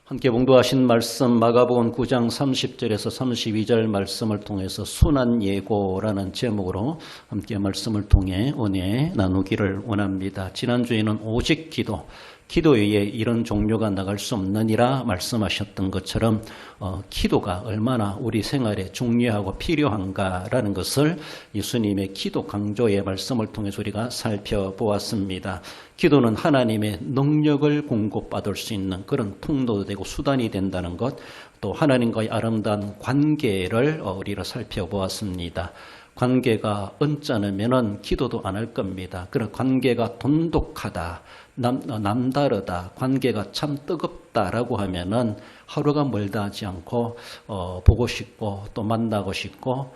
함께 봉독하신 말씀 마가복음 9장 30절에서 32절 말씀을 통해서 순한 예고라는 제목으로 함께 말씀을 통해 은혜 나누기를 원합니다. 지난주에는 오직 기도 외에 이런 종류가 나갈 수 없느니라 말씀하셨던 것처럼 기도가 얼마나 우리 생활에 중요하고 필요한가라는 것을 예수님의 기도 강조의 말씀을 통해서 우리가 살펴보았습니다. 기도는 하나님의 능력을 공급받을 수 있는 그런 통로도 되고 수단이 된다는 것, 또 하나님과의 아름다운 관계를 우리가 살펴보았습니다. 관계가 언짢으면 기도도 안 할 겁니다. 그런 관계가 돈독하다, 남다르다, 관계가 참 뜨겁다라고 하면은 하루가 멀다 하지 않고 보고 싶고 또 만나고 싶고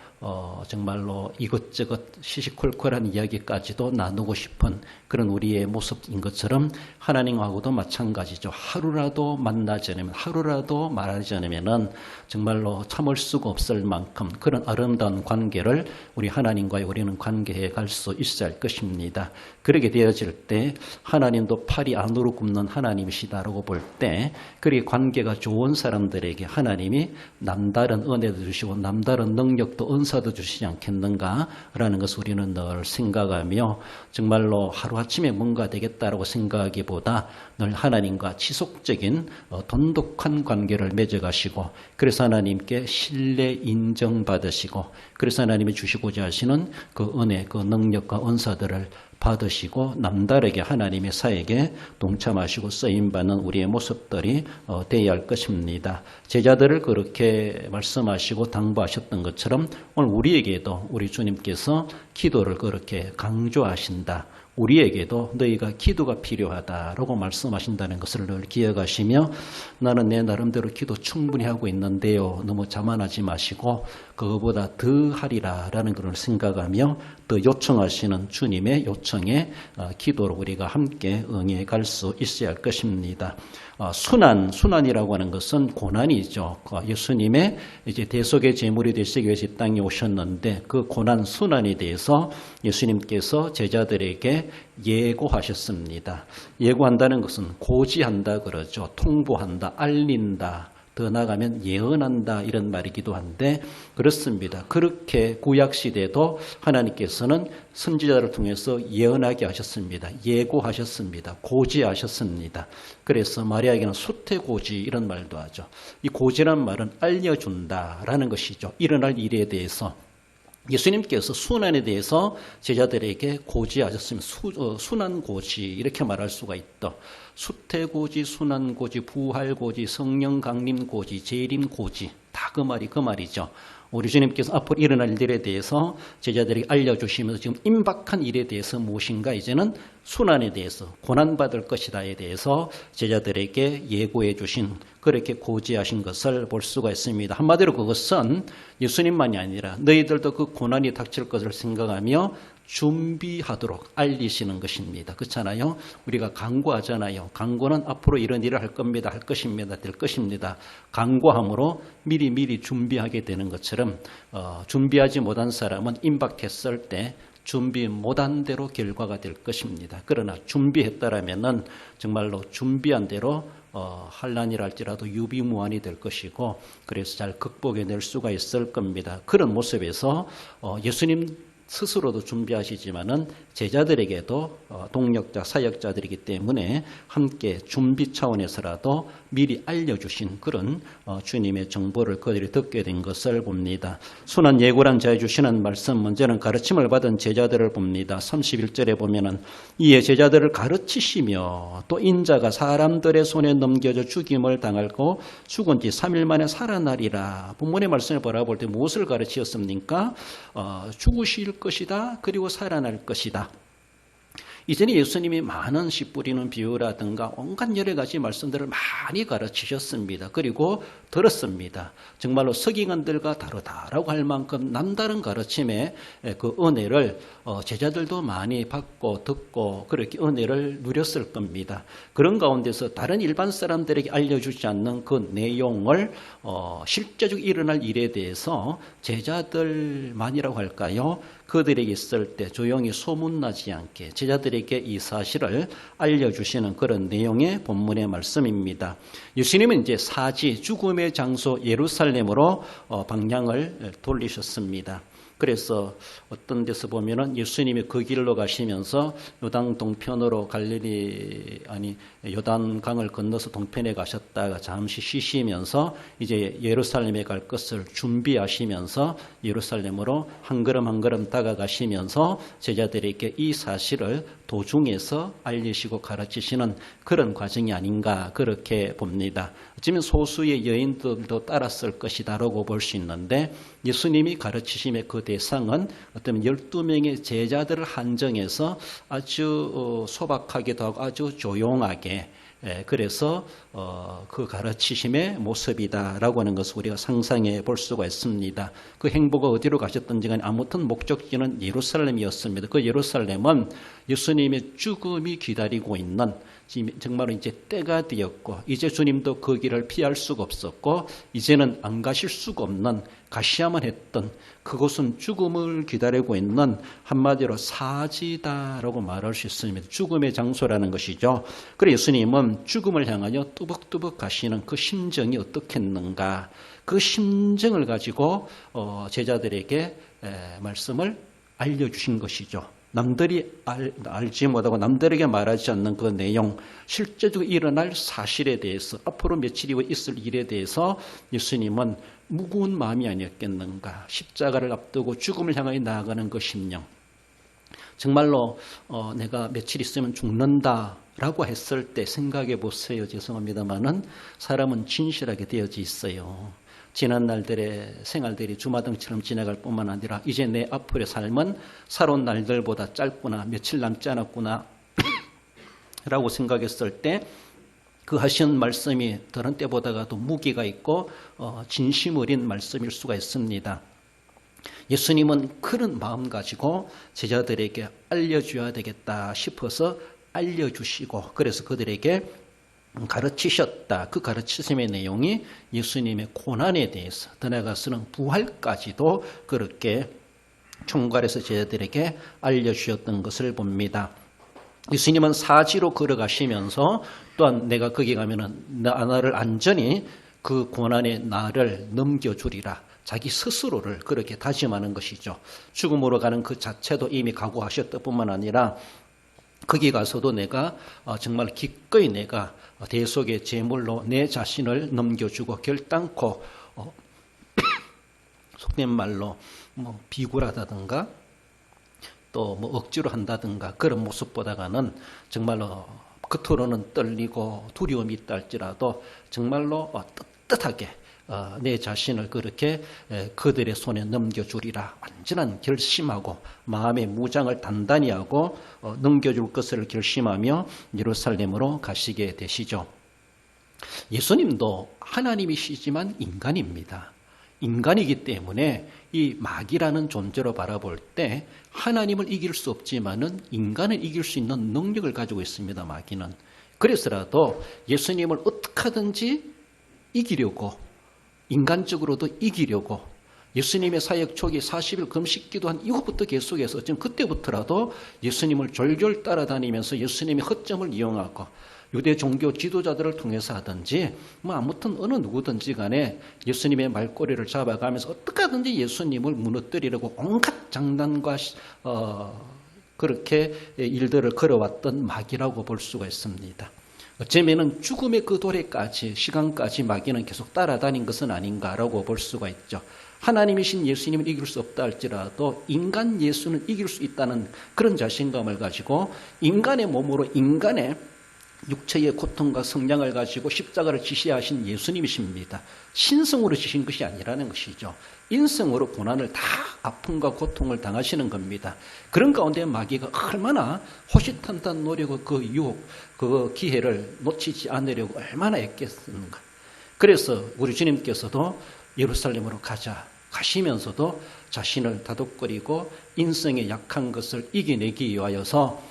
정말로 이것저것 시시콜콜한 이야기까지도 나누고 싶은 그런 우리의 모습인 것처럼 하나님하고도 마찬가지죠. 하루라도 만나지 않으면, 하루라도 말하지 않으면은 정말로 참을 수가 없을 만큼 그런 아름다운 관계를 우리 하나님과의 우리는 관계해 갈 수 있어야 할 것입니다. 그렇게 되어질 때 하나님도 팔이 안으로 굽는 하나님이시다라고 볼 때 그렇게 관계가 좋은 사람들에게 하나님이 남다른 은혜도 주시고 남다른 능력도 은사도 주시지 않겠는가라는 것을 우리는 늘 생각하며 정말로 하루아침에 뭔가 되겠다라고 생각하기보다 늘 하나님과 지속적인 돈독한 관계를 맺어가시고 그래서 하나님께 신뢰 인정받으시고 그래서 하나님이 주시고자 하시는 그 은혜, 그 능력과 은사들을 받으시고 남다르게 하나님의 사역에 동참하시고 쓰임받는 우리의 모습들이 되어야 할 것입니다. 제자들을 그렇게 말씀하시고 당부하셨던 것처럼 오늘 우리에게도 우리 주님께서 기도를 그렇게 강조하신다. 우리에게도 너희가 기도가 필요하다라고 말씀하신다는 것을 늘 기억하시며 나는 내 나름대로 기도 충분히 하고 있는데요. 너무 자만하지 마시고 그거보다 더 하리라라는 것을 생각하며 더 요청하시는 주님의 요청에 기도로 우리가 함께 응해 갈 수 있어야 할 것입니다. 순환이라고 하는 것은 고난이죠. 예수님의 이제 대속의 제물이 되시기 위해서 이 땅에 오셨는데 그 고난 순환에 대해서 예수님께서 제자들에게 예고하셨습니다. 예고한다는 것은 고지한다 그러죠. 통보한다, 알린다. 더 나아가면 예언한다 이런 말이기도 한데 그렇습니다. 그렇게 구약시대도 하나님께서는 선지자를 통해서 예언하게 하셨습니다. 예고하셨습니다. 고지하셨습니다. 그래서 마리아에게는 수태고지 이런 말도 하죠. 이 고지란 말은 알려준다라는 것이죠. 일어날 일에 대해서. 예수님께서 순환에 대해서 제자들에게 고지하셨습니다. 순환고지 이렇게 말할 수가 있다. 수태고지, 순환고지, 부활고지, 성령강림고지, 재림고지 다 그 말이죠. 우리 주님께서 앞으로 일어날 일에 대해서 제자들에게 알려주시면서 지금 임박한 일에 대해서 무엇인가 이제는 순환에 대해서 고난받을 것이다에 대해서 제자들에게 예고해 주신 그렇게 고지하신 것을 볼 수가 있습니다. 한마디로 그것은 예수님만이 아니라 너희들도 그 고난이 닥칠 것을 생각하며 준비하도록 알리시는 것입니다. 그렇잖아요. 우리가 강구하잖아요. 강구는 앞으로 이런 일을 할 겁니다. 할 것입니다. 될 것입니다. 강구함으로 미리 준비하게 되는 것처럼 준비하지 못한 사람은 임박했을 때 준비 못한 대로 결과가 될 것입니다. 그러나 준비했다라면은 정말로 준비한 대로 환난이라 할지라도 유비무환이 될 것이고 그래서 잘 극복해낼 수가 있을 겁니다. 그런 모습에서 예수님 스스로도 준비하시지만은 제자들에게도 동력자, 사역자들이기 때문에 함께 준비 차원에서라도 미리 알려주신 그런 주님의 정보를 그들이 듣게 된 것을 봅니다. 순한 예고란 자에 주시는 말씀 먼저는 가르침을 받은 제자들을 봅니다. 31절에 보면은 이에 제자들을 가르치시며 또 인자가 사람들의 손에 넘겨져 죽임을 당하고 죽은 지 3일 만에 살아나리라. 본문의 말씀을 바라볼 때 무엇을 가르치셨습니까? 죽으실 것이다. 그리고 살아날 것이다. 이전에 예수님이 많은 씨 뿌리는 비유라든가 온갖 여러 가지 말씀들을 많이 가르치셨습니다. 그리고 들었습니다. 정말로 서기관들과 다르다라고 할 만큼 남다른 가르침의 그 은혜를 제자들도 많이 받고 듣고 그렇게 은혜를 누렸을 겁니다. 그런 가운데서 다른 일반 사람들에게 알려주지 않는 그 내용을 실제적으로 일어날 일에 대해서 제자들만이라고 할까요? 그들에게 있을 때 조용히 소문나지 않게 제자들에게 이 사실을 알려주시는 그런 내용의 본문의 말씀입니다. 예수님은 이제 사지 죽음의 장소 예루살렘으로 방향을 돌리셨습니다. 그래서 어떤 데서 보면은 예수님이 그 길로 가시면서 요단 동편으로 요단강을 건너서 동편에 가셨다가 잠시 쉬시면서 이제 예루살렘에 갈 것을 준비하시면서 예루살렘으로 한 걸음 한 걸음 다가가시면서 제자들에게 이 사실을 도중에서 알리시고 가르치시는 그런 과정이 아닌가 그렇게 봅니다. 어쩌면 소수의 여인들도 따랐을 것이다라고 볼 수 있는데 예수님이 가르치심의 그 대상은 어떤 12명의 제자들을 한정해서 아주 소박하게도 하고 아주 조용하게 그래서 그 가르치심의 모습이다라고 하는 것을 우리가 상상해 볼 수가 있습니다. 그 행보가 어디로 가셨던지 간에 아무튼 목적지는 예루살렘이었습니다. 그 예루살렘은 예수님의 죽음이 기다리고 있는 정말 이제 때가 되었고 이제 주님도 그 길을 피할 수가 없었고 이제는 안 가실 수가 없는 가셔야만 했던 그곳은 죽음을 기다리고 있는 한마디로 사지다라고 말할 수 있습니다. 죽음의 장소라는 것이죠. 그래서 예수님은 죽음을 향하여 뚜벅뚜벅 가시는 그 심정이 어떻겠는가 그 심정을 가지고 제자들에게 말씀을 알려주신 것이죠. 남들이 알지 못하고 남들에게 말하지 않는 그 내용, 실제적으로 일어날 사실에 대해서 앞으로 며칠 이후에 있을 일에 대해서 예수님은 무거운 마음이 아니었겠는가. 십자가를 앞두고 죽음을 향하여 나아가는 그 심령. 정말로 내가 며칠 있으면 죽는다라고 했을 때 생각해 보세요. 죄송합니다만은 사람은 진실하게 되어져 있어요. 지난 날들의 생활들이 주마등처럼 지나갈 뿐만 아니라 이제 내 앞으로의 삶은 살아온 날들보다 짧구나 며칠 남지 않았구나 라고 생각했을 때 그 하신 말씀이 다른 때보다도 무게가 있고 진심 어린 말씀일 수가 있습니다. 예수님은 그런 마음 가지고 제자들에게 알려줘야 되겠다 싶어서 알려주시고 그래서 그들에게 가르치셨다. 그 가르치심의 내용이 예수님의 고난에 대해서 더 나아가서는 부활까지도 그렇게 총괄해서 제자들에게 알려주셨던 것을 봅니다. 예수님은 사지로 걸어가시면서 또한 내가 거기 가면은 나를 안전히 그 고난의 나를 넘겨주리라. 자기 스스로를 그렇게 다짐하는 것이죠. 죽음으로 가는 그 자체도 이미 각오하셨던 뿐만 아니라 거기 가서도 내가 정말 기꺼이 내가 대속의 제물로 내 자신을 넘겨주고 결단코 속된 말로 뭐 비굴하다든가 또 뭐 억지로 한다든가 그런 모습보다는 정말로 겉으로는 떨리고 두려움이 있다 할지라도 정말로 떳떳하게 내 자신을 그렇게 그들의 손에 넘겨주리라 완전한 결심하고 마음의 무장을 단단히 하고 넘겨줄 것을 결심하며 예루살렘으로 가시게 되시죠. 예수님도 하나님이시지만 인간입니다. 인간이기 때문에 이 마귀라는 존재로 바라볼 때 하나님을 이길 수 없지만은 인간을 이길 수 있는 능력을 가지고 있습니다. 마귀는. 그래서라도 예수님을 어떻게 하든지 이기려고 인간적으로도 이기려고 예수님의 사역 초기 40일 금식 기도한 이후부터 계속해서 지금 그때부터라도 예수님을 졸졸 따라다니면서 예수님의 허점을 이용하고 유대 종교 지도자들을 통해서 하든지 뭐 아무튼 어느 누구든지 간에 예수님의 말꼬리를 잡아가면서 어떻게 하든지 예수님을 무너뜨리려고 온갖 장난과 그렇게 일들을 걸어왔던 마귀라고 볼 수가 있습니다. 어쩌면은 죽음의 그 도래까지 시간까지 마귀는 계속 따라다닌 것은 아닌가라고 볼 수가 있죠. 하나님이신 예수님을 이길 수 없다 할지라도 인간 예수는 이길 수 있다는 그런 자신감을 가지고 인간의 몸으로 인간의 육체의 고통과 성량을 가지고 십자가를 지시하신 예수님이십니다. 신성으로 지신 것이 아니라는 것이죠. 인성으로 고난을 다 아픔과 고통을 당하시는 겁니다. 그런 가운데 마귀가 얼마나 호시탄탄 노력과 그 유혹, 그 기회를 놓치지 않으려고 얼마나 애썼는가. 그래서 우리 주님께서도 예루살렘으로 가시면서도 자신을 다독거리고 인성의 약한 것을 이겨내기 위하여서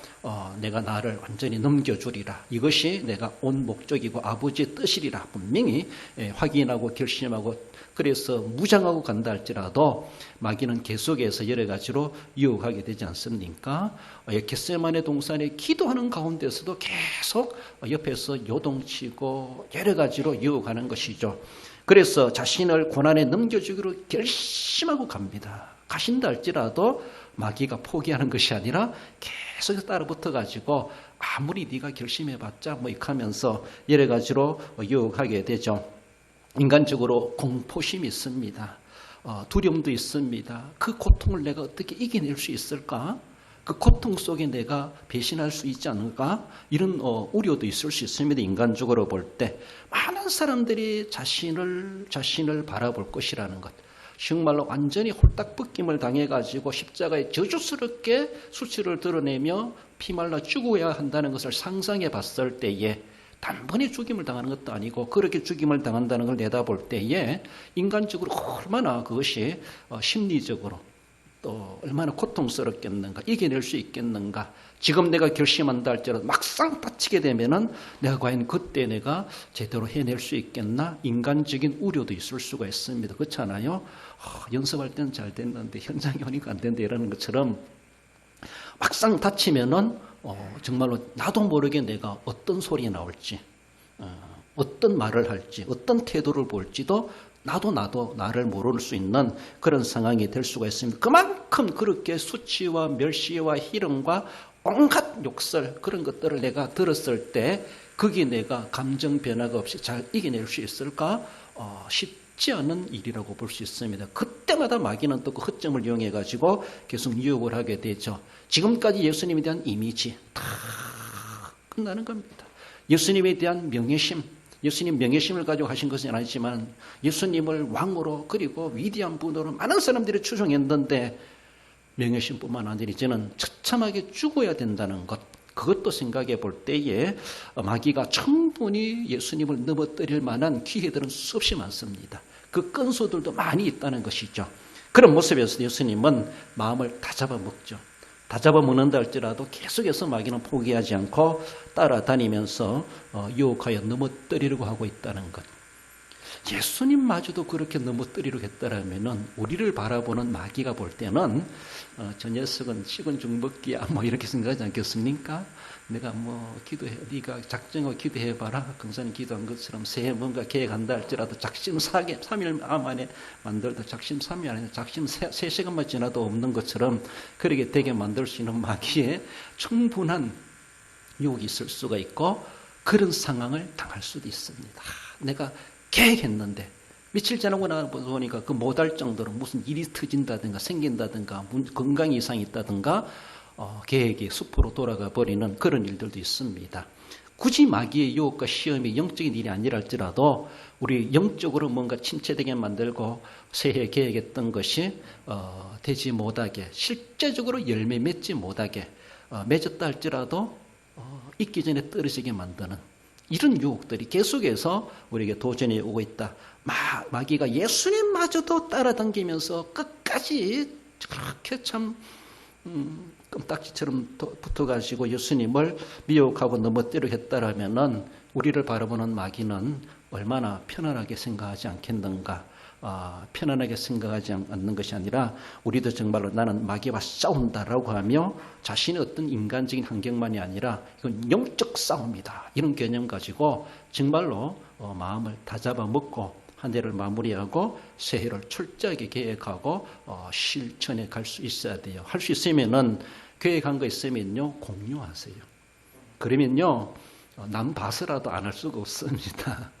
내가 나를 완전히 넘겨주리라. 이것이 내가 온 목적이고 아버지의 뜻이리라. 분명히 확인하고 결심하고 그래서 무장하고 간다 할지라도 마귀는 계속해서 여러 가지로 유혹하게 되지 않습니까? 겟세마네 동산에 기도하는 가운데서도 계속 옆에서 요동치고 여러 가지로 유혹하는 것이죠. 그래서 자신을 고난에 넘겨주기로 결심하고 갑니다. 가신다 할지라도 마귀가 포기하는 것이 아니라 계속 따라붙어가지고 아무리 네가 결심해봤자 뭐 이렇게 하면서 여러 가지로 유혹하게 되죠. 인간적으로 공포심이 있습니다. 두려움도 있습니다. 그 고통을 내가 어떻게 이겨낼 수 있을까? 그 고통 속에 내가 배신할 수 있지 않을까? 이런 우려도 있을 수 있습니다. 인간적으로 볼 때 많은 사람들이 자신을 바라볼 것이라는 것. 정말로 완전히 홀딱 벗김을 당해가지고 십자가에 저주스럽게 수치를 드러내며 피말라 죽어야 한다는 것을 상상해 봤을 때에 단번에 죽임을 당하는 것도 아니고 그렇게 죽임을 당한다는 걸 내다볼 때에 인간적으로 얼마나 그것이 심리적으로 또 얼마나 고통스럽겠는가, 이겨낼 수 있겠는가. 지금 내가 결심한다 할지라도 막상 다치게 되면은 내가 과연 그때 내가 제대로 해낼 수 있겠나? 인간적인 우려도 있을 수가 있습니다. 그렇잖아요? 연습할 때는 잘 됐는데 현장에 오니까 안 된다 이러는 것처럼 막상 다치면은 정말로 나도 모르게 내가 어떤 소리 나올지, 어떤 말을 할지, 어떤 태도를 볼지도 나도 나를 모를 수 있는 그런 상황이 될 수가 있습니다. 그만큼 그렇게 수치와 멸시와 희롱과 온갖 욕설 그런 것들을 내가 들었을 때 거기에 내가 감정 변화가 없이 잘 이겨낼 수 있을까? 쉽지 않은 일이라고 볼 수 있습니다. 그때마다 마귀는 또 그 허점을 이용해 가지고 계속 유혹을 하게 되죠. 지금까지 예수님에 대한 이미지 다 끝나는 겁니다. 예수님에 대한 명예심, 예수님 명예심을 가지고 하신 것은 아니지만 예수님을 왕으로 그리고 위대한 분으로 많은 사람들이 추종했는데 명예심뿐만 아니라 이제는 처참하게 죽어야 된다는 것, 그것도 생각해 볼 때에 마귀가 충분히 예수님을 넘어뜨릴 만한 기회들은 수없이 많습니다. 그 건수들도 많이 있다는 것이죠. 그런 모습에서 예수님은 마음을 다 잡아먹죠. 다 잡아먹는다 할지라도 계속해서 마귀는 포기하지 않고 따라다니면서 유혹하여 넘어뜨리려고 하고 있다는 것. 예수님마저도 그렇게 넘어뜨리려고 했다라면 우리를 바라보는 마귀가 볼 때는 저 녀석은 식은 죽 먹기야 뭐 이렇게 생각하지 않겠습니까? 내가 뭐 네가 작정하고 기도해봐라. 금사님 기도한 것처럼 새해 뭔가 계획한다 할지라도 작심 3일 만에 만들다 작심 3일 안에 작심 3시간만 지나도 없는 것처럼 그렇게 되게 만들 수 있는 마귀에 충분한 유혹이 있을 수가 있고 그런 상황을 당할 수도 있습니다. 내가 계획했는데 며칠 지나고 보니까 그 못할 정도로 무슨 일이 터진다든가 생긴다든가 건강 이상이 있다든가 계획이 숲으로 돌아가 버리는 그런 일들도 있습니다. 굳이 마귀의 유혹과 시험이 영적인 일이 아니라 할지라도 우리 영적으로 뭔가 침체되게 만들고 새해 계획했던 것이 되지 못하게 실제적으로 열매 맺지 못하게 맺었다 할지라도 있기 전에 떨어지게 만드는 이런 유혹들이 계속해서 우리에게 도전해 오고 있다. 마귀가 예수님마저도 따라당기면서 끝까지 그렇게 참 껌딱지처럼 붙어가지고 예수님을 미혹하고 넘어뜨리려 했다라면은 우리를 바라보는 마귀는 얼마나 편안하게 생각하지 않겠는가. 편안하게 생각하지 않는 것이 아니라 우리도 정말로 나는 마귀와 싸운다라고 하며 자신의 어떤 인간적인 환경만이 아니라 이건 영적 싸움이다. 이런 개념 가지고 정말로 마음을 다 잡아먹고 한 해를 마무리하고 새해를 철저하게 계획하고 실천해 갈 수 있어야 돼요. 할 수 있으면은 계획한 거 있으면요 공유하세요. 그러면요 남 봐서라도 안 할 수가 없습니다.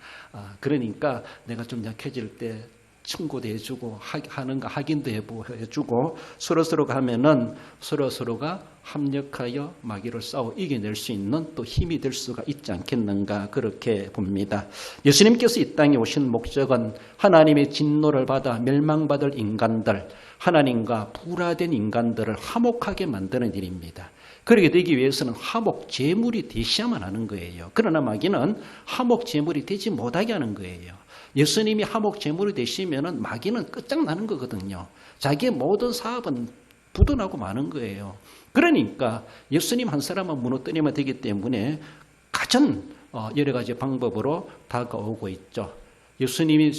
그러니까 내가 좀 약해질 때 충고도 해주고 하는가 확인도 해주고 서로서로가 하면은 서로서로가 합력하여 마귀를 싸워 이겨낼 수 있는 또 힘이 될 수가 있지 않겠는가 그렇게 봅니다. 예수님께서 이 땅에 오신 목적은 하나님의 진노를 받아 멸망받을 인간들, 하나님과 불화된 인간들을 화목하게 만드는 일입니다. 그렇게 되기 위해서는 화목 제물이 되셔야만 하는 거예요. 그러나 마귀는 화목 제물이 되지 못하게 하는 거예요. 예수님이 화목 제물이 되시면은 마귀는 끝장나는 거거든요. 자기의 모든 사업은 부도나고 마는 거예요. 그러니까 예수님 한 사람만 무너뜨리면 되기 때문에 가장 여러 가지 방법으로 다가오고 있죠. 예수님이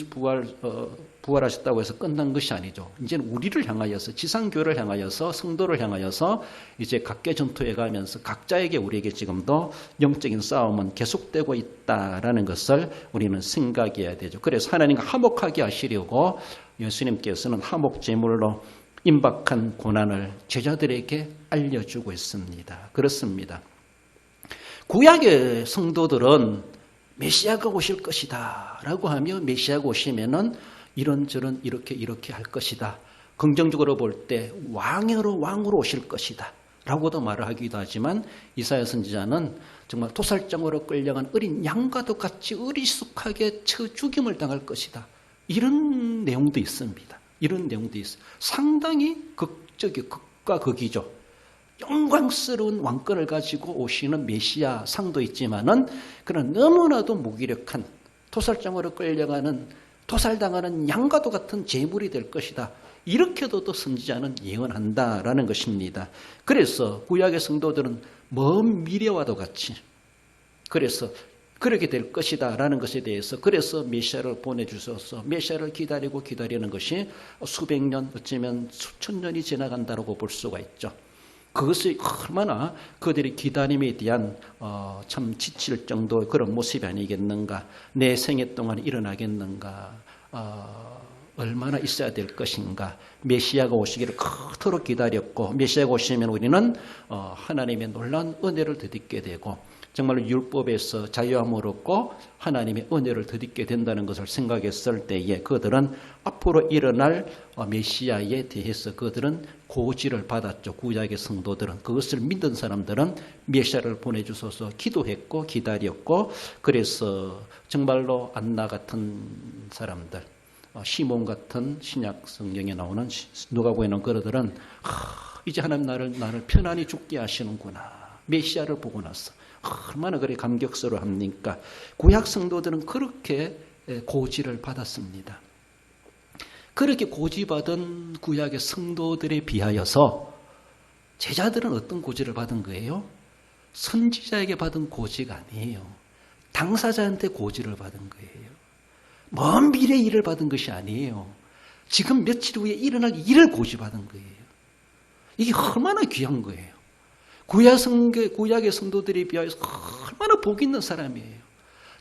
부활하셨다고 해서 끝난 것이 아니죠. 이제는 우리를 향하여서, 지상교회를 향하여서, 성도를 향하여서 이제 각계 전투에 가면서 각자에게 우리에게 지금도 영적인 싸움은 계속되고 있다라는 것을 우리는 생각해야 되죠. 그래서 하나님과 화목하게 하시려고 예수님께서는 화목 제물로 임박한 고난을 제자들에게 알려주고 있습니다. 그렇습니다. 구약의 성도들은 메시아가 오실 것이다 라고 하며 메시아가 오시면은 이런저런 이렇게 할 것이다. 긍정적으로 볼 때 왕으로 오실 것이다 라고도 말을 하기도 하지만 이사야 선지자는 정말 도살장으로 끌려간 어린 양과도 같이 어리숙하게 쳐 죽임을 당할 것이다. 이런 내용도 있습니다. 이런 내용도 있어요. 상당히 극과 극이죠. 영광스러운 왕권을 가지고 오시는 메시아 상도 있지만은 그런 너무나도 무기력한 도살장으로 끌려가는 도살당하는 양과도 같은 제물이 될 것이다. 이렇게도 또 선지자는 예언한다라는 것입니다. 그래서 구약의 성도들은 먼 미래와도 같이 그래서 그렇게 될 것이다 라는 것에 대해서 그래서 메시아를 보내주셔서 메시아를 기다리는 것이 수백 년 어쩌면 수천 년이 지나간다고 볼 수가 있죠. 그것이 얼마나 그들의 기다림에 대한 참 지칠 정도의 그런 모습이 아니겠는가. 내 생애 동안 일어나겠는가. 얼마나 있어야 될 것인가. 메시아가 오시기를 그토록 기다렸고 메시아가 오시면 우리는 하나님의 놀라운 은혜를 덧입게 되고 정말로 율법에서 자유함을 얻고 하나님의 은혜를 덧입게 된다는 것을 생각했을 때에 그들은 앞으로 일어날 메시아에 대해서 그들은 고지를 받았죠. 구약의 성도들은. 그것을 믿은 사람들은 메시아를 보내주셔서 기도했고 기다렸고 그래서 정말로 안나 같은 사람들 시몬 같은 신약 성경에 나오는 누가복음에 그들은 이제 하나님 나를 편안히 죽게 하시는구나. 메시아를 보고 나서 얼마나 그래 감격스러워합니까? 구약 성도들은 그렇게 고지를 받았습니다. 그렇게 고지받은 구약의 성도들에 비하여서 제자들은 어떤 고지를 받은 거예요? 선지자에게 받은 고지가 아니에요. 당사자한테 고지를 받은 거예요. 먼 미래의 일을 받은 것이 아니에요. 지금 며칠 후에 일어날 일을 고지받은 거예요. 이게 얼마나 귀한 거예요. 구약의 성도들에 비하여서 얼마나 복 있는 사람이에요.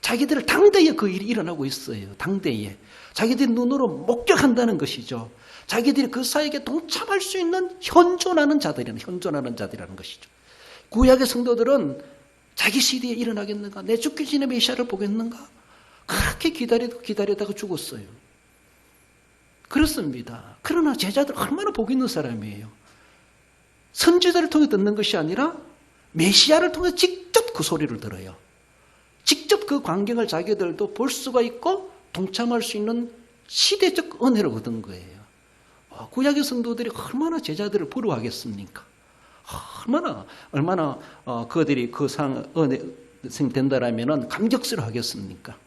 자기들 당대에 그 일이 일어나고 있어요. 당대에. 자기들이 눈으로 목격한다는 것이죠. 자기들이 그 사역에 동참할 수 있는 현존하는 자들이라는 것이죠. 구약의 성도들은 자기 시대에 일어나겠는가? 내 죽기 전에 메시아를 보겠는가? 그렇게 기다리다가 죽었어요. 그렇습니다. 그러나 제자들 얼마나 복 있는 사람이에요. 선지자를 통해 듣는 것이 아니라 메시아를 통해 직접 그 소리를 들어요. 직접 그 광경을 자기들도 볼 수가 있고 동참할 수 있는 시대적 은혜를 얻은 거예요. 구약의 성도들이 얼마나 제자들을 부러워하겠습니까? 얼마나 그들이 그 은혜 된다라면 감격스러워하겠습니까?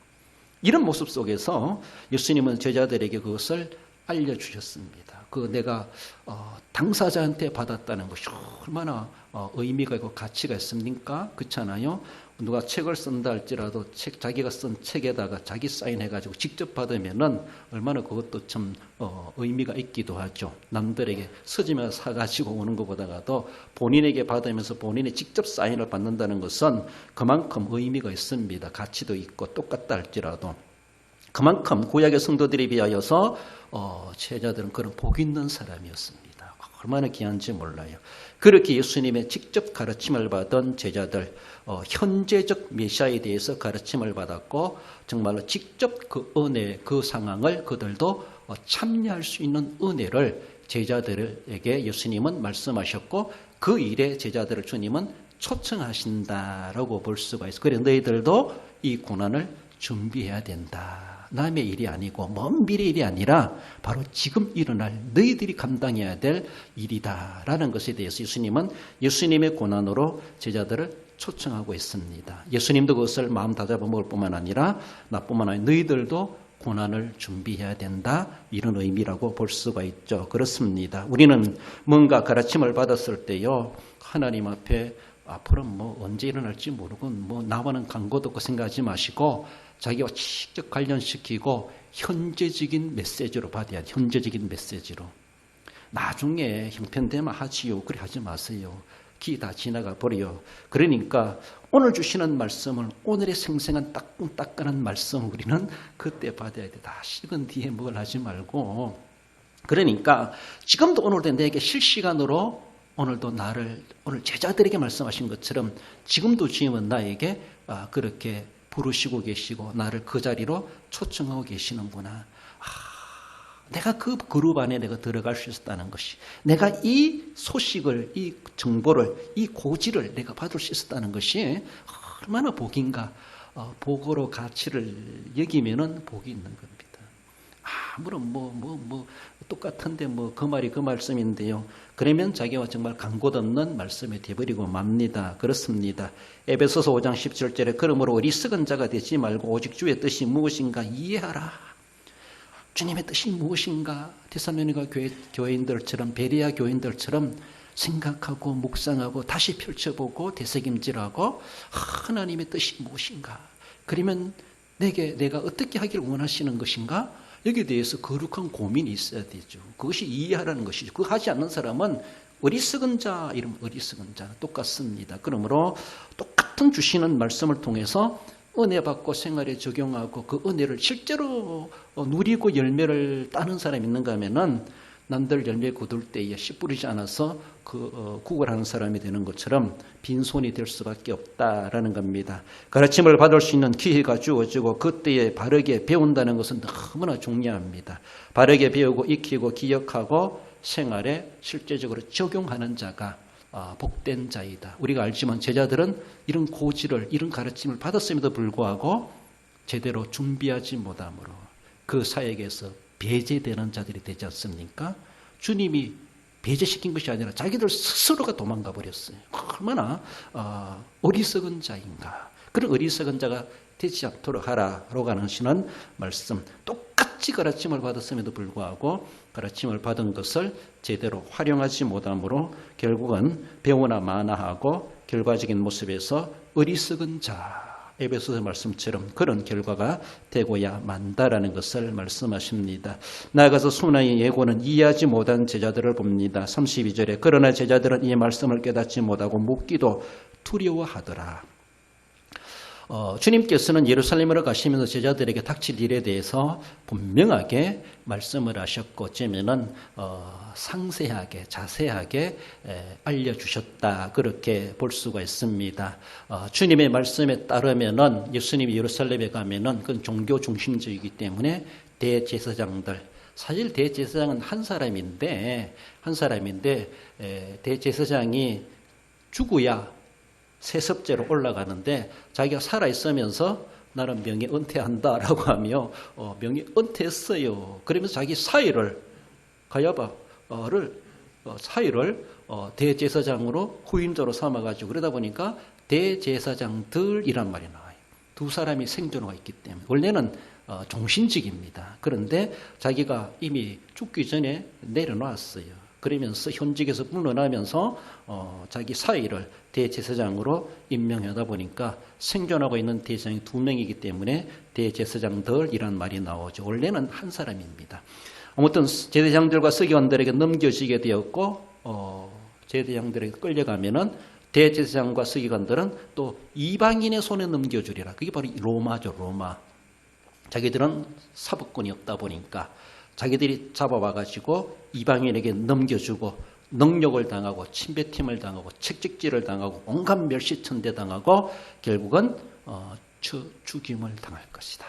이런 모습 속에서 예수님은 제자들에게 그것을 알려주셨습니다. 내가 당사자한테 받았다는 것이 얼마나 의미가 있고 가치가 있습니까? 그렇잖아요. 누가 책을 쓴다 할지라도 자기가 쓴 책에다가 자기 사인해가지고 직접 받으면은 얼마나 그것도 참 의미가 있기도 하죠. 남들에게 서점에 사가지고 오는 것보다도 본인에게 받으면서 본인이 직접 사인을 받는다는 것은 그만큼 의미가 있습니다. 가치도 있고 똑같다 할지라도. 그만큼 구약의 성도들에 비하여서 제자들은 그런 복 있는 사람이었습니다. 얼마나 귀한지 몰라요. 그렇게 예수님의 직접 가르침을 받은 제자들, 현재적 메시아에 대해서 가르침을 받았고 정말로 직접 그 은혜, 그 상황을 그들도 참여할 수 있는 은혜를 제자들에게 예수님은 말씀하셨고 그 일에 제자들을 주님은 초청하신다라고 볼 수가 있어요. 그래 너희들도 이 고난을 준비해야 된다. 남의 일이 아니고 먼 미래 일이 아니라 바로 지금 일어날 너희들이 감당해야 될 일이다라는 것에 대해서 예수님은 예수님의 고난으로 제자들을 초청하고 있습니다. 예수님도 그것을 마음 다잡아 먹을 뿐만 아니라 나뿐만 아니라 너희들도 고난을 준비해야 된다, 이런 의미라고 볼 수가 있죠. 그렇습니다. 우리는 뭔가 가르침을 받았을 때요, 하나님 앞에 앞으로 뭐 언제 일어날지 모르고 뭐 나와는 관계도 없고 생각하지 마시고 자기와 직접 관련시키고 현재적인 메시지로 받아야 돼. 현재적인 메시지로. 나중에 형편되면 하지요. 그래 하지 마세요. 기 다 지나가 버려요. 그러니까 오늘 주시는 말씀을, 오늘의 생생한 따끈따끈한 말씀 우리는 그때 받아야 돼. 다 식은 뒤에 뭘 하지 말고. 그러니까 지금도 오늘도 내게 실시간으로 오늘도 오늘 제자들에게 말씀하신 것처럼 지금도 주님은 나에게 그렇게 부르시고 계시고 나를 그 자리로 초청하고 계시는구나. 내가 그 그룹 안에 내가 들어갈 수 있었다는 것이, 내가 이 소식을, 이 정보를, 이 고지를 내가 받을 수 있었다는 것이 얼마나 복인가. 복으로 가치를 여기면은 복이 있는 겁니다. 아무런 똑같은데 그 말이 그 말씀인데요. 그러면 자기와 정말 간곳 없는 말씀이 되어버리고 맙니다. 그렇습니다. 에베소서 5장 17절에 그러므로 어리석은 자가 되지 말고 오직 주의 뜻이 무엇인가 이해하라. 주님의 뜻이 무엇인가? 데살로니가 교회인들처럼, 베레아 교인들처럼 생각하고 묵상하고 다시 펼쳐보고 되새김질하고 하나님의 뜻이 무엇인가? 그러면 내가 어떻게 하기를 원하시는 것인가? 여기에 대해서 거룩한 고민이 있어야 되죠. 그것이 이해하라는 것이죠. 그거 하지 않는 사람은 어리석은 자, 이름 어리석은 자 똑같습니다. 그러므로 똑같은 주시는 말씀을 통해서 은혜 받고 생활에 적용하고 그 은혜를 실제로 누리고 열매를 따는 사람이 있는가 하면은 남들 열매 거둘 때에 씨 뿌리지 않아서 구걸하는 사람이 되는 것처럼 빈손이 될 수밖에 없다라는 겁니다. 가르침을 받을 수 있는 기회가 주어지고 그때에 바르게 배운다는 것은 너무나 중요합니다. 바르게 배우고 익히고 기억하고 생활에 실제적으로 적용하는 자가 복된 자이다. 우리가 알지만 제자들은 이런 고지를, 이런 가르침을 받았음에도 불구하고 제대로 준비하지 못함으로 그 사역에서 배제되는 자들이 되지 않습니까? 주님이 배제시킨 것이 아니라 자기들 스스로가 도망가 버렸어요. 얼마나 어리석은 자인가. 그런 어리석은 자가 되지 않도록 하라라고 하시는 말씀. 똑같이 가르침을 받았음에도 불구하고 가르침을 받은 것을 제대로 활용하지 못함으로 결국은 배우나 마나하고 결과적인 모습에서 어리석은 자, 에베소서 말씀처럼 그런 결과가 되고야 만다라는 것을 말씀하십니다. 나아가서 순화의 예고는 이해하지 못한 제자들을 봅니다. 32절에 그러나 제자들은 이 말씀을 깨닫지 못하고 묻기도 두려워하더라. 주님께서는 예루살렘으로 가시면서 제자들에게 닥칠 일에 대해서 분명하게 말씀을 하셨고 어쩌면은 상세하게 자세하게 알려주셨다, 그렇게 볼 수가 있습니다. 주님의 말씀에 따르면은 예수님이 예루살렘에 가면은 그건 종교 중심적이기 때문에 대제사장들, 사실 대제사장은 한 사람인데 대제사장이 죽어야 세습제로 올라가는데 자기가 살아있으면서 나는 명예 은퇴한다라고 하며 명예 은퇴했어요. 그러면서 자기 사위를 가야바를 대제사장으로 후임자로 삼아가지고 그러다 보니까 대제사장들이란 말이 나와요. 두 사람이 생존하고 있기 때문에 원래는 종신직입니다. 그런데 자기가 이미 죽기 전에 내려놨어요. 그러면서 현직에서 물러나면서 자기 사위를 대제사장으로 임명하다 보니까 생존하고 있는 대제사장이 2명이기 때문에 대제사장들이란 말이 나오죠. 원래는 한 사람입니다. 아무튼 제사장들과 서기관들에게 넘겨지게 되었고 제사장들에게 끌려가면은 대제사장과 서기관들은 또 이방인의 손에 넘겨주리라. 그게 바로 로마죠. 로마. 자기들은 사법권이 없다 보니까 자기들이 잡아와가지고 이방인에게 넘겨주고 능욕을 당하고 침뱉임을 당하고 책찍질을 당하고 온갖 멸시천대 당하고 결국은 죽임을 당할 것이다.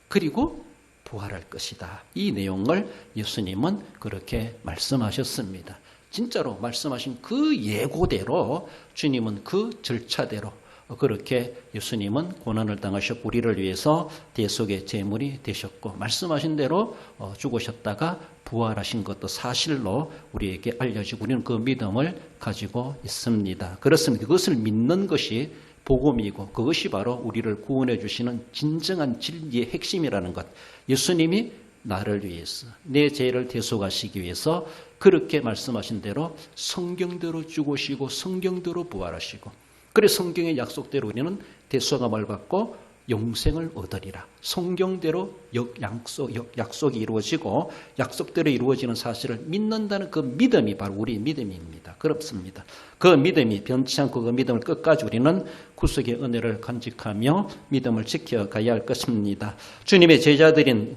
그리고 부활할 것이다. 이 내용을 예수님은 그렇게 말씀하셨습니다. 진짜로 말씀하신 그 예고대로 주님은 그 절차대로 그렇게 예수님은 고난을 당하셨고 우리를 위해서 대속의 제물이 되셨고 말씀하신 대로 죽으셨다가 부활하신 것도 사실로 우리에게 알려지고 우리는 그 믿음을 가지고 있습니다. 그렇습니다. 그것을 믿는 것이 복음이고 그것이 바로 우리를 구원해 주시는 진정한 진리의 핵심이라는 것. 예수님이 나를 위해서 내 죄를 대속하시기 위해서 그렇게 말씀하신 대로 성경대로 죽으시고 성경대로 부활하시고 그래 성경의 약속대로 우리는 대속함을 받고 영생을 얻으리라. 성경대로 약속이 이루어지고 약속대로 이루어지는 사실을 믿는다는 그 믿음이 바로 우리의 믿음입니다. 그렇습니다. 그 믿음이 변치 않고 그 믿음을 끝까지 우리는 구속의 은혜를 간직하며 믿음을 지켜가야 할 것입니다. 주님의 제자들인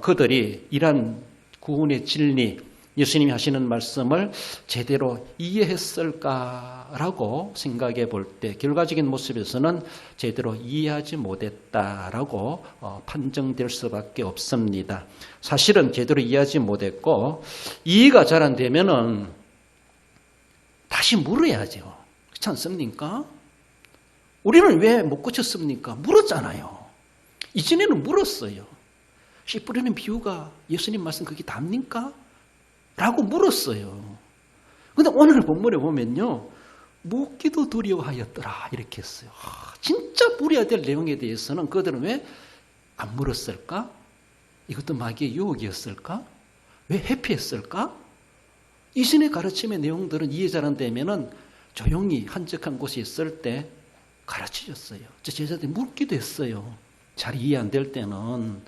그들이 이러한 구원의 진리 예수님이 하시는 말씀을 제대로 이해했을까라고 생각해 볼 때 결과적인 모습에서는 제대로 이해하지 못했다라고 판정될 수밖에 없습니다. 사실은 제대로 이해하지 못했고 이해가 잘 안 되면은 다시 물어야죠. 그렇지 않습니까? 우리는 왜 못 고쳤습니까? 물었잖아요. 이전에는 물었어요. 씨 뿌리는 비유가 예수님 말씀 그게 답니까? 라고 물었어요. 근데 오늘 본문에 보면요. 묻기도 두려워하였더라 이렇게 했어요. 진짜 물어야 될 내용에 대해서는 그들은 왜 안 물었을까? 이것도 마귀의 유혹이었을까? 왜 회피했을까? 이전의 가르침의 내용들은 이해 잘 안 되면은 조용히 한적한 곳에 있을 때 가르치셨어요. 제자들이 묻기도 했어요. 잘 이해 안 될 때는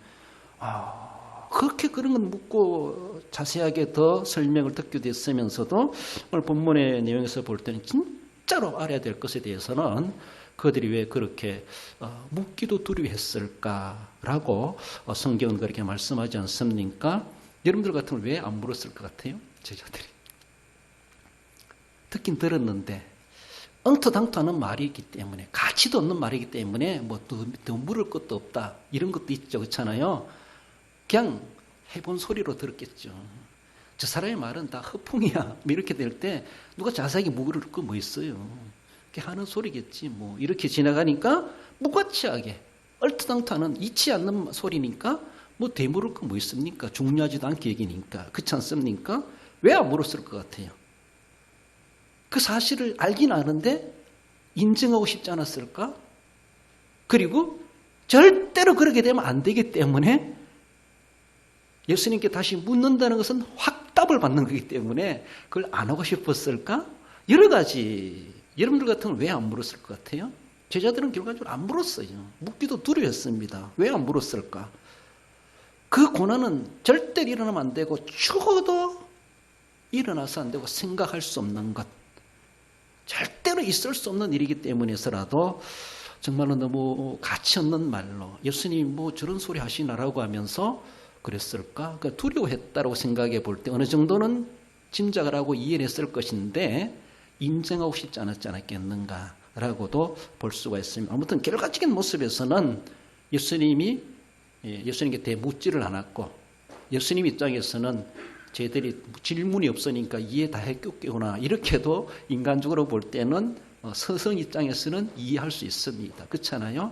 그렇게 그런 건 묻고 자세하게 더 설명을 듣게 됐으면서도 오늘 본문의 내용에서 볼 때는 진짜로 알아야 될 것에 대해서는 그들이 왜 그렇게 묻기도 두려워했을까라고 성경은 그렇게 말씀하지 않습니까? 여러분들 같으면 왜 안 물었을 것 같아요? 제자들이. 듣긴 들었는데 엉터당터하는 말이기 때문에 가치도 없는 말이기 때문에 뭐 더 물을 것도 없다 이런 것도 있죠. 그렇잖아요. 그냥 해본 소리로 들었겠죠. 저 사람의 말은 다 허풍이야. 이렇게 될 때 누가 자세하게 물을 거 뭐 있어요. 그게 하는 소리겠지. 뭐 이렇게 지나가니까 무가치하게 얼토당토하는 이치 않는 소리니까 뭐 되물을 거 뭐 있습니까? 중요하지도 않게 얘기니까. 그렇지 않습니까? 왜 안 물었을 것 같아요? 그 사실을 알긴 아는데 인정하고 싶지 않았을까? 그리고 절대로 그렇게 되면 안 되기 때문에 예수님께 다시 묻는다는 것은 확답을 받는 거기 때문에 그걸 안 하고 싶었을까? 여러 가지. 여러분들 같으면 왜 안 물었을 것 같아요? 제자들은 결과적으로 안 물었어요. 묻기도 두려웠습니다. 왜 안 물었을까? 그 고난은 절대로 일어나면 안 되고 죽어도 일어나서 안 되고 생각할 수 없는 것. 절대로 있을 수 없는 일이기 때문에서라도 정말로 너무 가치 없는 말로 예수님이 뭐 저런 소리 하시나라고 하면서 그랬을까? 그러니까 두려워했다고 생각해 볼 때 어느 정도는 짐작을 하고 이해를 했을 것인데 인정하고 싶지 않았겠는가라고도 볼 수가 있습니다. 아무튼 결과적인 모습에서는 예수님께 대묻지를 않았고 예수님 입장에서는 저희들이 질문이 없으니까 이해 다 했겠구나 이렇게도 인간적으로 볼 때는 서성 입장에서는 이해할 수 있습니다. 그렇잖아요.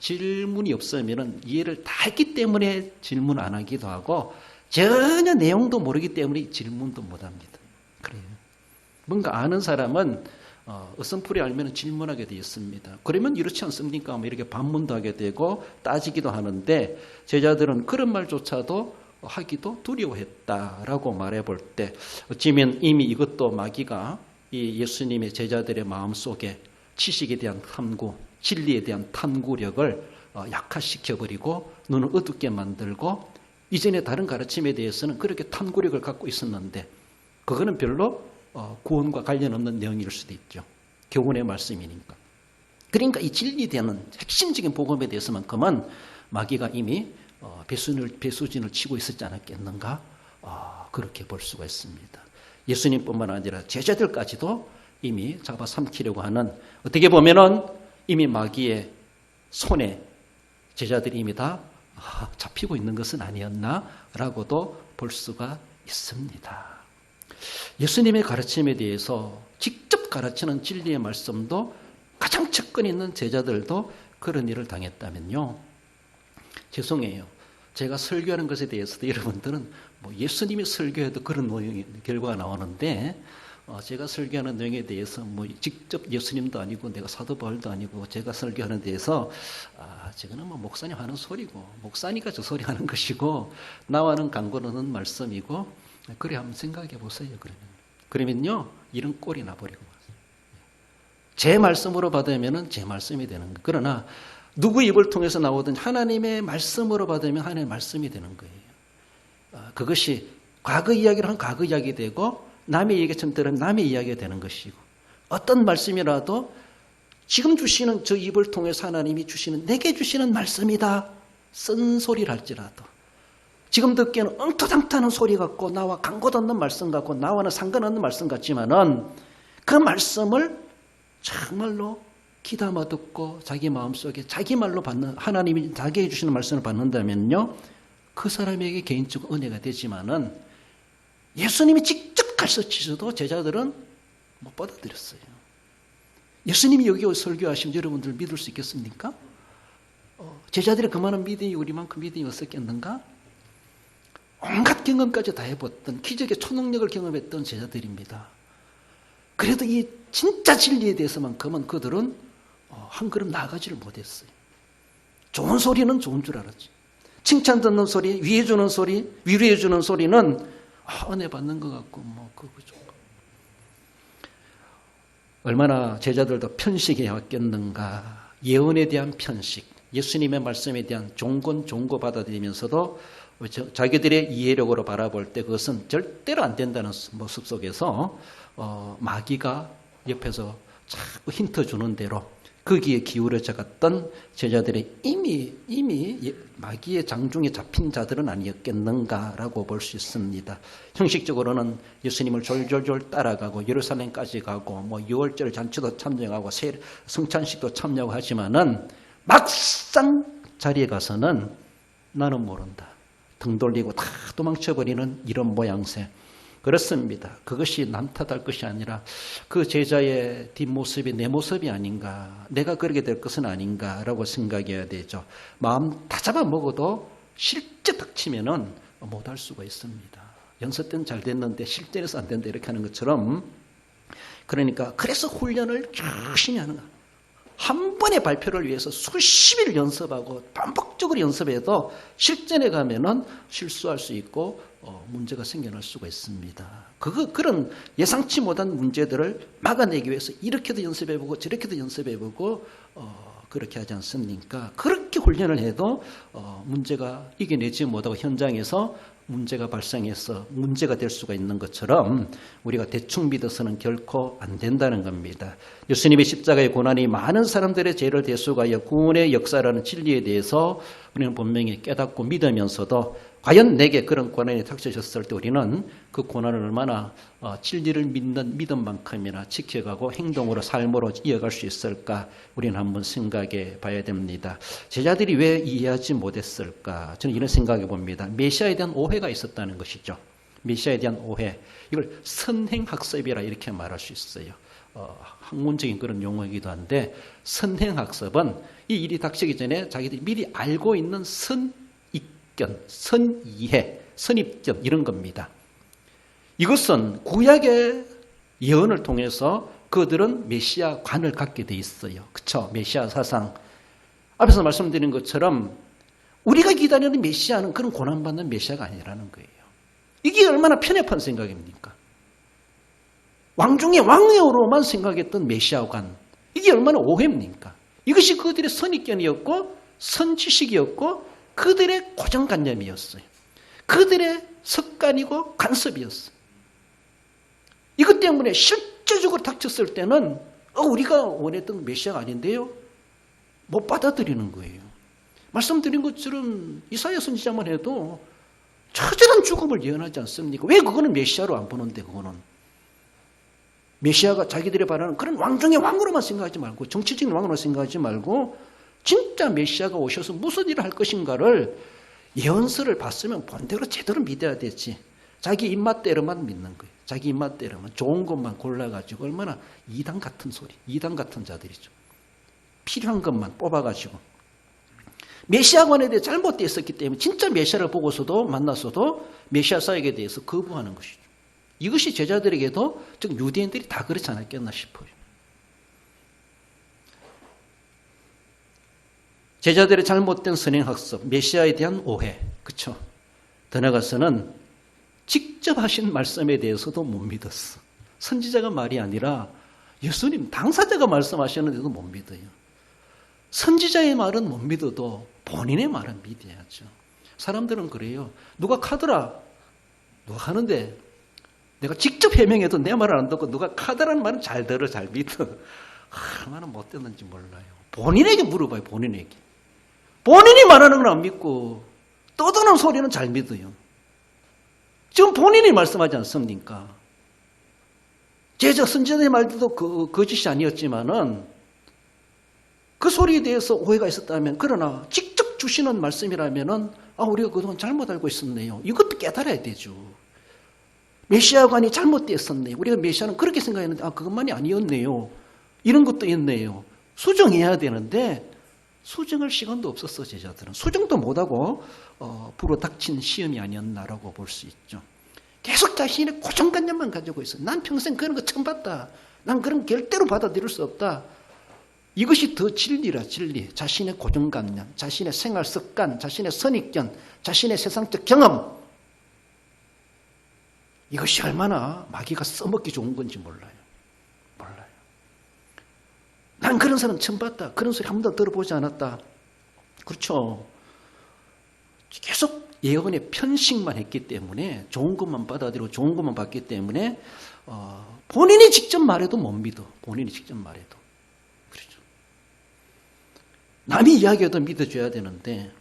질문이 없으면 이해를 다 했기 때문에 질문 안 하기도 하고 전혀 내용도 모르기 때문에 질문도 못 합니다. 그래요. 뭔가 아는 사람은 어선풀이 알면 질문하게 되어 있습니다. 그러면 이렇지 않습니까? 뭐 이렇게 반문도 하게 되고 따지기도 하는데 제자들은 그런 말조차도 하기도 두려워했다라고 말해볼 때 어찌면 이미 이것도 마귀가 이 예수님의 제자들의 마음속에 지식에 대한 탐구, 진리에 대한 탐구력을 약화시켜버리고 눈을 어둡게 만들고 이전에 다른 가르침에 대해서는 그렇게 탐구력을 갖고 있었는데 그거는 별로 구원과 관련 없는 내용일 수도 있죠. 교훈의 말씀이니까. 그러니까 이 진리에 대한 핵심적인 복음에 대해서만큼은 마귀가 이미 배수진을 치고 있었지 않았겠는가? 그렇게 볼 수가 있습니다. 예수님뿐만 아니라 제자들까지도 이미 잡아삼키려고 하는 어떻게 보면은 이미 마귀의 손에 제자들이 이미 다 잡히고 있는 것은 아니었나라고도 볼 수가 있습니다. 예수님의 가르침에 대해서 직접 가르치는 진리의 말씀도 가장 측근 있는 제자들도 그런 일을 당했다면요. 죄송해요. 제가 설교하는 것에 대해서도 여러분들은 뭐 예수님이 설교해도 그런 결과가 나오는데 제가 설교하는 내용에 대해서 뭐 직접 예수님도 아니고 내가 사도 바울도 아니고 제가 설교하는 데에서 저거는 뭐 목사님 하는 소리고 목사니까 저 소리 하는 것이고 나와는 강권하는 말씀이고 그래 한번 생각해 보세요. 그러면요 이런 꼴이 나버리고 제 말씀으로 받으면은 제 말씀이 되는 거예요. 그러나 누구 입을 통해서 나오든 하나님의 말씀으로 받으면 하나님의 말씀이 되는 거예요. 그것이 과거 이야기를 하면 과거 이야기 되고 남의 얘기처럼 들으면 남의 이야기가 되는 것이고 어떤 말씀이라도 지금 주시는 저 입을 통해서 하나님이 주시는 내게 주시는 말씀이다. 쓴소리를 할지라도 지금 듣기에는 엉터장터하는 소리 같고 나와 강고 없는 말씀 같고 나와는 상관없는 말씀 같지만은 그 말씀을 정말로 귀담아 듣고 자기 마음속에 자기 말로 받는 하나님이 자기에게 주시는 말씀을 받는다면요 그 사람에게 개인적 은혜가 되지만은 예수님이 직접 가르치셔도 제자들은 못 받아들였어요. 예수님이 여기 설교하시면 여러분들 믿을 수 있겠습니까? 제자들이 그만한 믿음이 우리만큼 믿음이 없었겠는가? 온갖 경험까지 다 해봤던 기적의 초능력을 경험했던 제자들입니다. 그래도 이 진짜 진리에 대해서만큼은 그들은 한 걸음 나아가지를 못했어요. 좋은 소리는 좋은 줄 알았지. 칭찬 듣는 소리, 위해 주는 소리, 위로해 주는 소리는 은혜 받는 것 같고 뭐 그거죠. 얼마나 제자들도 편식해 왔겠는가. 예언에 대한 편식, 예수님의 말씀에 대한 종고 받아들이면서도 자기들의 이해력으로 바라볼 때 그것은 절대로 안 된다는 모습 속에서 마귀가 옆에서 자꾸 힌트 주는 대로 거기에 기울어져갔던 제자들이 이미 마귀의 장중에 잡힌 자들은 아니었겠는가라고 볼 수 있습니다. 형식적으로는 예수님을 졸졸졸 따라가고 예루살렘까지 가고 뭐 6월절 잔치도 참여하고 성찬식도 참여하고 하지만은 막상 자리에 가서는 나는 모른다. 등 돌리고 다 도망쳐버리는 이런 모양새. 그렇습니다. 그것이 남 탓할 것이 아니라 그 제자의 뒷모습이 내 모습이 아닌가, 내가 그러게 될 것은 아닌가라고 생각해야 되죠. 마음 다 잡아먹어도 실제 닥치면은 못할 수가 있습니다. 연습 때는 잘 됐는데 실전에서 안 된다 이렇게 하는 것처럼 그러니까 그래서 훈련을 열심히 하는 거야. 한 번의 발표를 위해서 수십일 연습하고 반복적으로 연습해도 실전에 가면은 실수할 수 있고 문제가 생겨날 수가 있습니다. 그런 예상치 못한 문제들을 막아내기 위해서 이렇게도 연습해보고 저렇게도 연습해보고 그렇게 하지 않습니까? 그렇게 훈련을 해도 문제가 이겨내지 못하고 현장에서 문제가 발생해서 문제가 될 수가 있는 것처럼 우리가 대충 믿어서는 결코 안 된다는 겁니다. 예수님의 십자가의 고난이 많은 사람들의 죄를 대속하여 구원의 역사라는 진리에 대해서 우리는 분명히 깨닫고 믿으면서도 과연 내게 그런 고난이 닥쳐졌을 때 우리는 그 고난을 얼마나 진리를 믿는 믿음만큼이나 지켜가고 행동으로 삶으로 이어갈 수 있을까 우리는 한번 생각해 봐야 됩니다. 제자들이 왜 이해하지 못했을까? 저는 이런 생각해 봅니다. 메시아에 대한 오해가 있었다는 것이죠. 메시아에 대한 오해. 이걸 선행학습이라 이렇게 말할 수 있어요. 학문적인 그런 용어이기도 한데 선행학습은 이 일이 닥치기 전에 자기들이 미리 알고 있는 선이해, 선입견 이런 겁니다. 이것은 구약의 예언을 통해서 그들은 메시아 관을 갖게 돼 있어요. 그렇죠? 메시아 사상. 앞에서 말씀드린 것처럼 우리가 기다리는 메시아는 그런 고난받는 메시아가 아니라는 거예요. 이게 얼마나 편협한 생각입니까? 왕 중에 왕으로만 생각했던 메시아관. 이게 얼마나 오해입니까? 이것이 그들의 선입견이었고 선지식이었고 그들의 고정관념이었어요. 그들의 습관이고 간섭이었어요. 이것 때문에 실제적으로 닥쳤을 때는 우리가 원했던 메시아가 아닌데요. 못 받아들이는 거예요. 말씀드린 것처럼 이사야 선지자만 해도 처절한 죽음을 예언하지 않습니까? 왜 그거는 메시아로 안 보는데 그거는. 메시아가 자기들이 바라는 그런 왕 중의 왕으로만 생각하지 말고 정치적인 왕으로 생각하지 말고 진짜 메시아가 오셔서 무슨 일을 할 것인가를 예언서를 봤으면 본대로 제대로 믿어야 되지. 자기 입맛대로만 믿는 거예요. 자기 입맛대로만 좋은 것만 골라가지고 얼마나 이단 같은 소리, 이단 같은 자들이죠. 필요한 것만 뽑아가지고. 메시아관에 대해 잘못되어 있었기 때문에 진짜 메시아를 보고서도 만나서도 메시아 사역에 대해서 거부하는 것이죠. 이것이 제자들에게도 즉 유대인들이 다 그렇지 않았겠나 싶어요. 제자들의 잘못된 선행학습, 메시아에 대한 오해, 그렇죠? 더 나아가서는 직접 하신 말씀에 대해서도 못 믿었어. 선지자가 말이 아니라 예수님 당사자가 말씀하셨는데도 못 믿어요. 선지자의 말은 못 믿어도 본인의 말은 믿어야죠. 사람들은 그래요. 누가 카더라, 누가 하는데 내가 직접 해명해도 내 말을 안 듣고 누가 카더라는 말은 잘 들어, 잘 믿어. 얼마나 못 듣는지 몰라요. 본인에게 물어봐요, 본인에게. 본인이 말하는 건 안 믿고 떠드는 소리는 잘 믿어요. 지금 본인이 말씀하지 않습니까? 제자 선지자의 말도 거짓이 아니었지만은 그 소리에 대해서 오해가 있었다면, 그러나 직접 주시는 말씀이라면은 우리가 그동안 잘못 알고 있었네요. 이것도 깨달아야 되죠. 메시아관이 잘못되었었네요. 우리가 메시아는 그렇게 생각했는데 그것만이 아니었네요. 이런 것도 있네요. 수정해야 되는데 수정할 시간도 없었어. 제자들은 수정도 못하고 불어닥친 시험이 아니었나라고 볼 수 있죠. 계속 자신의 고정관념만 가지고 있어. 난 평생 그런 거 처음 봤다. 난 그런 절대로 받아들일 수 없다. 이것이 더 진리라, 진리. 자신의 고정관념, 자신의 생활 습관, 자신의 선입견, 자신의 세상적 경험. 이것이 얼마나 마귀가 써먹기 좋은 건지 몰라요. 몰라요. 난 그런 사람 처음 봤다. 그런 소리 한 번도 들어보지 않았다. 그렇죠. 계속 예언의 편식만 했기 때문에, 좋은 것만 받아들이고 좋은 것만 받기 때문에 본인이 직접 말해도 못 믿어. 본인이 직접 말해도. 그렇죠. 남이 이야기해도 믿어줘야 되는데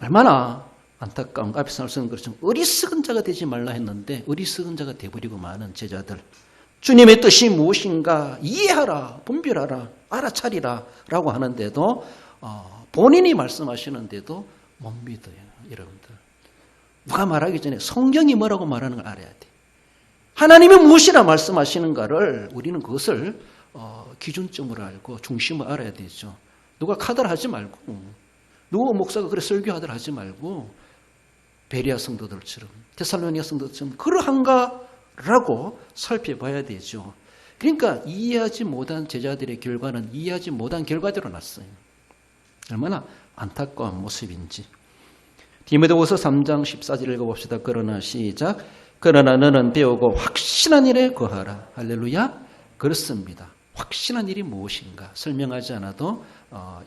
얼마나 안타까운, 앞에서 말씀드린 것처럼 어리석은 자가 되지 말라 했는데 어리석은 자가 되어버리고 많은 제자들. 주님의 뜻이 무엇인가 이해하라, 분별하라, 알아차리라 라고 하는데도 본인이 말씀하시는데도 못 믿어요. 여러분들, 누가 말하기 전에 성경이 뭐라고 말하는 걸 알아야 돼. 하나님이 무엇이라 말씀하시는가를 우리는 그것을 기준점으로 알고 중심을 알아야 되죠. 누가 카더라 하지 말고, 누가 목사가 그래 설교하더라 하지 말고, 베레아 성도들처럼, 데살로니가 성도들처럼 그러한가라고 살펴봐야 되죠. 그러니까 이해하지 못한 제자들의 결과는 이해하지 못한 결과대로 났어요. 얼마나 안타까운 모습인지. 디모데후서 3장 14절 읽어봅시다. 그러나 시작. 그러나 너는 배우고 확신한 일에 거하라. 할렐루야. 그렇습니다. 확신한 일이 무엇인가 설명하지 않아도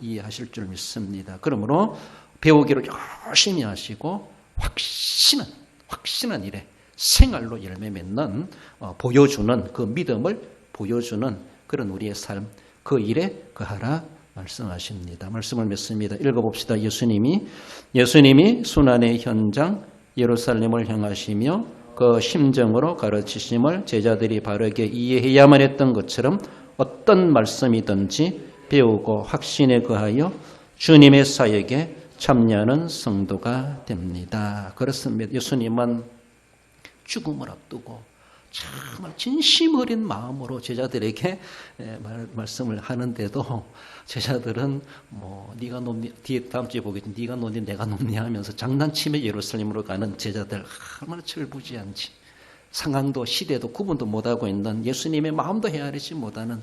이해하실 줄 믿습니다. 그러므로 배우기를 열심히 하시고 확신한 일에 생활로 열매 맺는 보여주는 그 믿음을 보여주는 그런 우리의 삶, 그 일에 거하라 말씀하십니다. 말씀을 맺습니다. 읽어봅시다. 예수님이 순환의 현장 예루살렘을 향하시며 그 심정으로 가르치심을 제자들이 바르게 이해해야만 했던 것처럼 어떤 말씀이든지 배우고 확신에 거하여 주님의 사역에 참여하는 성도가 됩니다. 그렇습니다. 예수님은 죽음을 앞두고 정말 진심 어린 마음으로 제자들에게 말씀을 하는데도 제자들은 네가 높니, 뒤에 다음 주에 보겠지, 네가 높니 내가 높니 하면서 장난치며 예루살렘으로 가는 제자들, 얼마나 철부지한지, 상황도 시대도 구분도 못하고 있는, 예수님의 마음도 헤아리지 못하는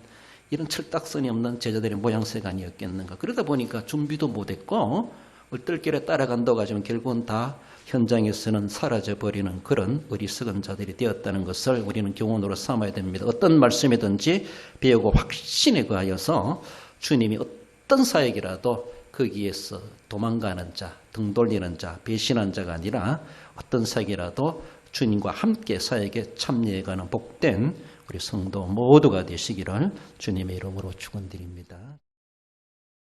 이런 철딱선이 없는 제자들의 모양새가 아니었겠는가. 그러다 보니까 준비도 못했고 얼떨결에 따라간다고 하지만 결국은 다 현장에서는 사라져버리는 그런 어리석은 자들이 되었다는 것을 우리는 교훈으로 삼아야 됩니다. 어떤 말씀이든지 배우고 확신에 거하여서 주님이 어떤 사역이라도 거기에서 도망가는 자, 등 돌리는 자, 배신한 자가 아니라 어떤 사역이라도 주님과 함께 사역에 참여해가는 복된 우리 성도 모두가 되시기를 주님의 이름으로 축원드립니다.